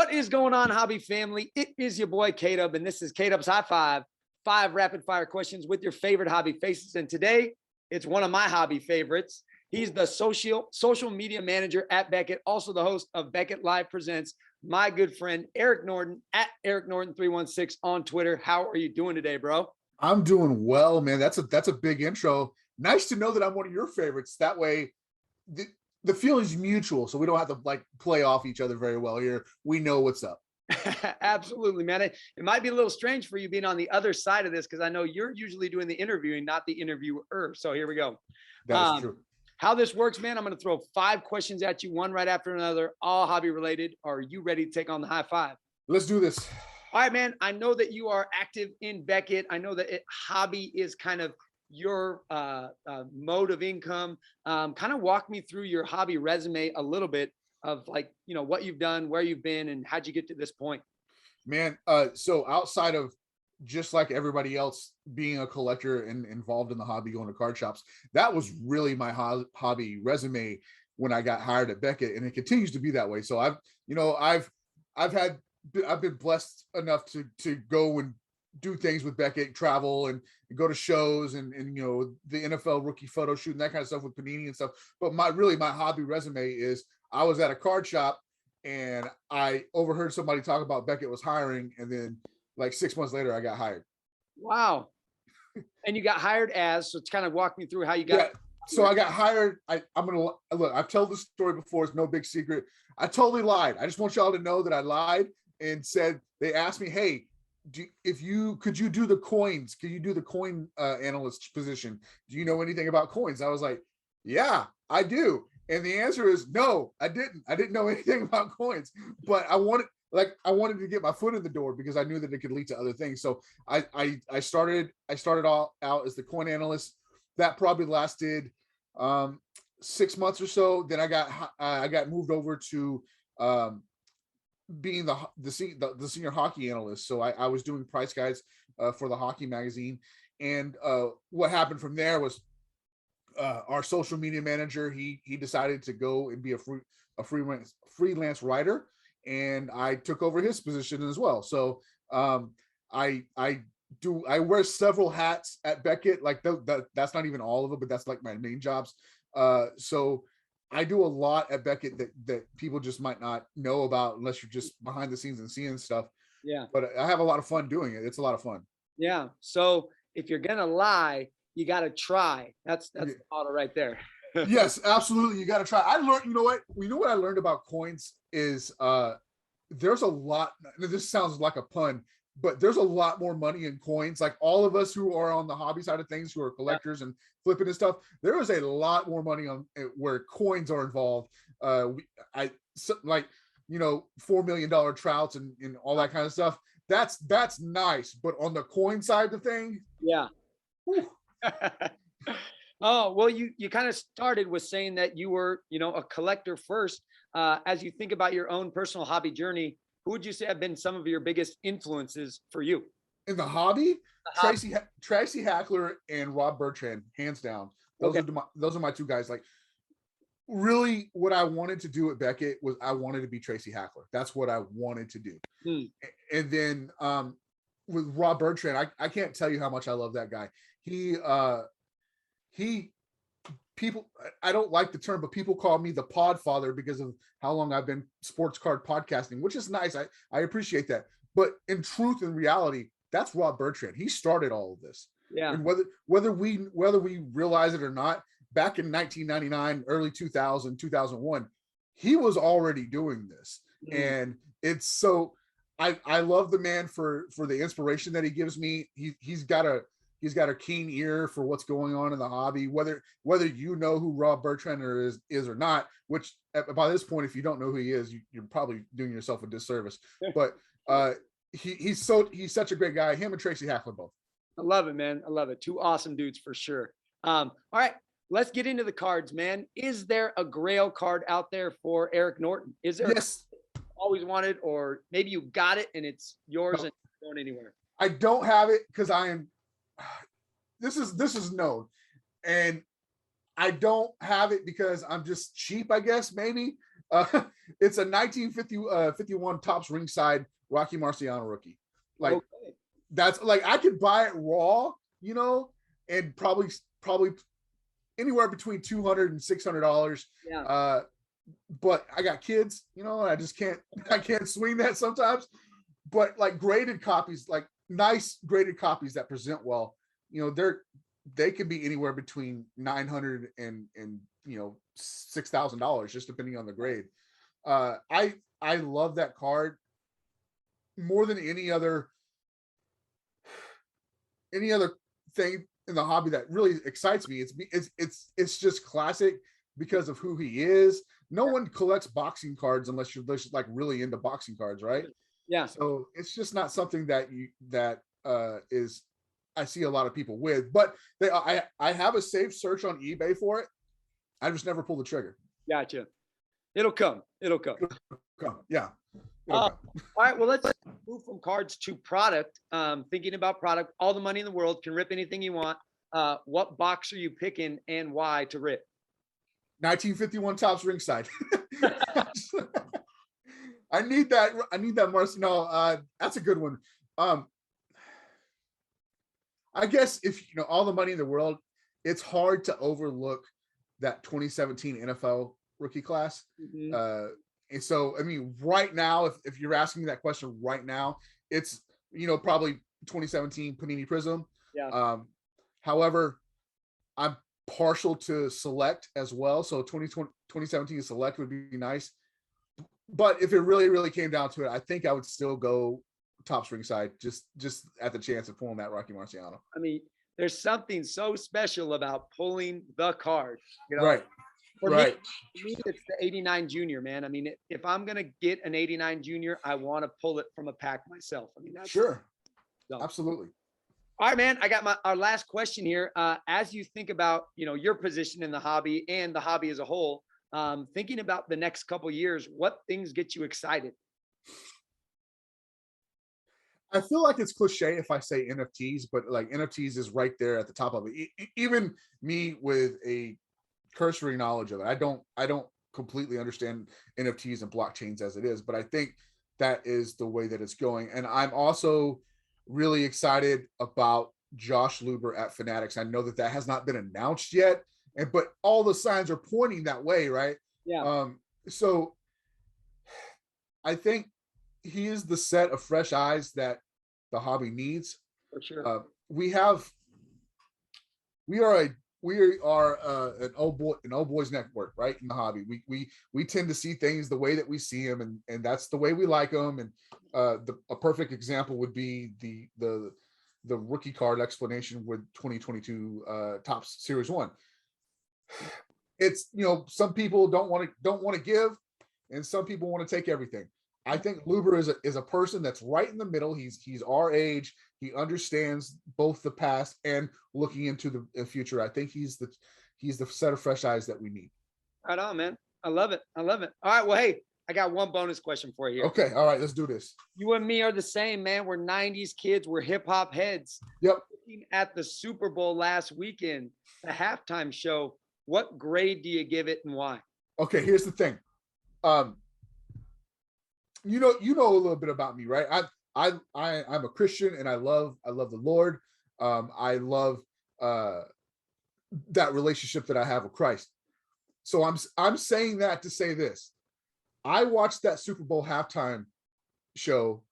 What is going on, hobby family? It is your boy K-Dub, and this is K-Dub's High Five. 5 rapid fire questions with your favorite hobby faces. And today, it's one of my hobby favorites. He's the social media manager at Beckett, also the host of Beckett Live Presents, my good friend Eric Norton at Eric Norton 316 on Twitter. How are you doing today, bro? I'm doing well, man. That's a big intro. Nice to know that I'm one of your favorites. That way, the feeling's mutual, so we don't have to like play off each other very well here. We know what's up. Absolutely, man. It might be a little strange for you being on the other side of this because I know you're usually doing the interviewing, not the interviewer. So here we go. That is true. How this works, man, I'm going to throw 5 questions at you, one right after another, all hobby related. Are you ready to take on the high five? Let's do this. All right, man. I know that you are active in Beckett. I know that hobby is kind of your mode of income. Kind of walk me through your hobby resume a little bit of like, what you've done, where you've been, and how'd you get to this point? Man, so outside of just like everybody else being a collector and involved in the hobby, going to card shops, that was really my hobby resume when I got hired at Beckett, and it continues to be that way. So I've been blessed enough to go and do things with Beckett, travel and go to shows and the NFL rookie photo shoot and that kind of stuff with Panini and stuff. But my hobby resume is I was at a card shop and I overheard somebody talk about Beckett was hiring, and then like 6 months later I got hired. Wow. And you got hired so it's kind of walk me through how you got. Yeah. So I got hired. I'm gonna look. I've told this story before. It's no big secret. I totally lied. I just want y'all to know that I lied and said they asked me, "Hey, could you do the coins? Could you do the coin analyst position? Do you know anything about coins?" I was like, "Yeah, I do." And the answer is no, I didn't. I didn't know anything about coins, but I wanted to get my foot in the door because I knew that it could lead to other things. So I started all out as the coin analyst. That probably lasted 6 months or so. Then I got moved over to being the senior hockey analyst. So I was doing price guides for the hockey magazine. And what happened from there was our social media manager, he decided to go and be a freelance writer, and I took over his position as well. So I wear several hats at Beckett. Like that's not even all of it, but that's like my main jobs. So I do a lot at Beckett that people just might not know about unless you're just behind the scenes and seeing stuff. Yeah. But I have a lot of fun doing it. It's a lot of fun. Yeah. So if you're gonna lie, you got to try. That's the motto right there. Yes, absolutely. You got to try. I learned, what I learned about coins is there's a lot. This sounds like a pun, but there's a lot more money in coins. Like all of us who are on the hobby side of things, who are collectors and flipping and stuff, there is a lot more money on where coins are involved. $4 million trouts and all that kind of stuff. That's nice. But on the coin side of the thing, yeah. Oh, well, you kind of started with saying that you were, a collector first. As you think about your own personal hobby journey, who would you say have been some of your biggest influences for you? In the hobby? Tracy Hackler and Rob Bertrand, hands down. Those are my two guys. Like, really, what I wanted to do at Beckett was I wanted to be Tracy Hackler. That's what I wanted to do. And then with Rob Bertrand, I can't tell you how much I love that guy. People, I don't like the term, but people call me the pod father because of how long I've been sports card podcasting, which is nice. I appreciate that. But in truth and reality, that's Rob Bertrand. He started all of this. Yeah. And whether we realize it or not, back in 1999, early 2000, 2001, he was already doing this. And it's so I love the man for the inspiration that he gives me. He's got a keen ear for what's going on in the hobby, whether you know who Rob Bertrand is or not, which by this point, if you don't know who he is, you're probably doing yourself a disservice. But he's such a great guy. Him and Tracy Hackler both. I love it, man. I love it. 2 awesome dudes for sure. All right, let's get into the cards, man. Is there a Grail card out there for Eric Norton? Is there? Yes. Always wanted, or maybe you got it and it's yours and it's going anywhere? I don't have it because I am. This is known, and I don't have it because I'm just cheap, I guess, maybe. It's a 1951 Topps ringside Rocky Marciano rookie. Like Okay. that's like I could buy it raw, and probably anywhere between $200 and $600. Yeah. But I got kids, and I just can't I can't swing that sometimes. But like graded copies, like nice graded copies that present well, they could be anywhere between $900 and $6,000, just depending on the grade. I love that card more than any other thing in the hobby that really excites me. It's just classic because of who he is. No one collects boxing cards unless you're just like really into boxing cards, right? Yeah. So it's just not something that is I see a lot of people with. But I have a safe search on eBay for it. I just never pull the trigger. Gotcha. It'll come. It'll come. Yeah. All right. Well, let's move from cards to product. Thinking about product, all the money in the world, can rip anything you want. What box are you picking and why to rip? 1951 Topps ringside. I need that, Marcy. No, that's a good one. I guess if all the money in the world, it's hard to overlook that 2017 NFL rookie class. Mhm. And so, I mean, right now, if you're asking me that question right now, it's probably 2017 Panini Prism. Yeah. However, I'm partial to Select as well. So 2017 Select would be nice. But if it really, really came down to it, I think I would still go Topps ringside, just at the chance of pulling that Rocky Marciano. I mean, there's something so special about pulling the card. Right. For Right. me, it's the 89 Junior, man. I mean, if I'm gonna get an 89 Junior, I want to pull it from a pack myself. I mean, that's Sure. so. Absolutely. All right, man. I got our last question here. As you think about your position in the hobby and the hobby as a whole, thinking about the next couple years, what things get you excited? I feel like it's cliche if I say NFTs, but like NFTs is right there at the top of it. Even me with a cursory knowledge of it, I don't completely understand NFTs and blockchains as it is, but I think that is the way that it's going. And I'm also really excited about Josh Luber at Fanatics. I know that has not been announced yet, but all the signs are pointing that way, right? Yeah. So I think he is the set of fresh eyes that the hobby needs. For sure. We are an old boys network, right? In the hobby, we tend to see things the way that we see them, and that's the way we like them. And a perfect example would be the rookie card explanation with 2022 Topps Series 1. It's some people don't want to give, and some people want to take everything. I think Luber is a person that's right in the middle. He's our age. He understands both the past and looking into the future. I think he's the set of fresh eyes that we need. Right on, man. I love it. I love it. All right. Well, hey, I got one bonus question for you here. Okay. All right. Let's do this. You and me are the same, man. We're 90s kids. We're hip hop heads. Yep. Looking at the Super Bowl last weekend, the halftime show, what grade do you give it and why? Okay. Here's the thing. You know a little bit about me, right? I'm a Christian, and I love the Lord. I love that relationship that I have with Christ. So I'm saying that to say this. I watched that Super Bowl halftime show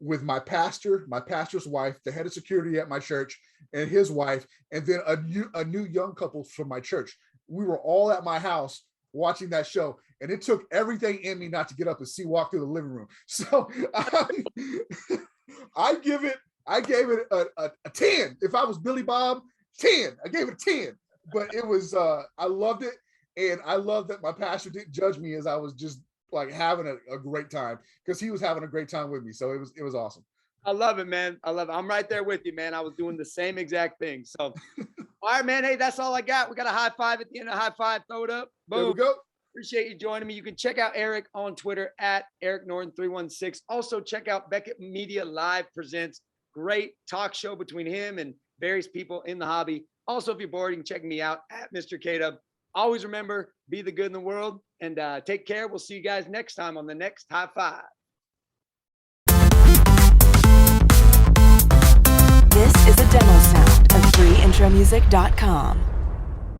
with my pastor's wife, the head of security at my church, and his wife, and then a new young couple from my church. We were all at my house watching that show, and it took everything in me not to get up and walk through the living room. So I gave it a 10. If I was Billy Bob, 10. I gave it a 10. But it was I loved it, and I love that my pastor didn't judge me as I was just like having a great time, because he was having a great time with me. So it was awesome. I love it, man. I love it. I'm right there with you, man. I was doing the same exact thing. So, all right, man. Hey, that's all I got. We got a high five at the end of high five. Throw it up. Boom. There we go. Appreciate you joining me. You can check out Eric on Twitter at Eric Norton 316. Also, check out Beckett Media Live Presents. Great talk show between him and various people in the hobby. Also, if you're bored, you can check me out at Mr. K-Dub. Always remember, be the good in the world, and take care. We'll see you guys next time on the next High Five. This is a demo sound of freeintromusic.com.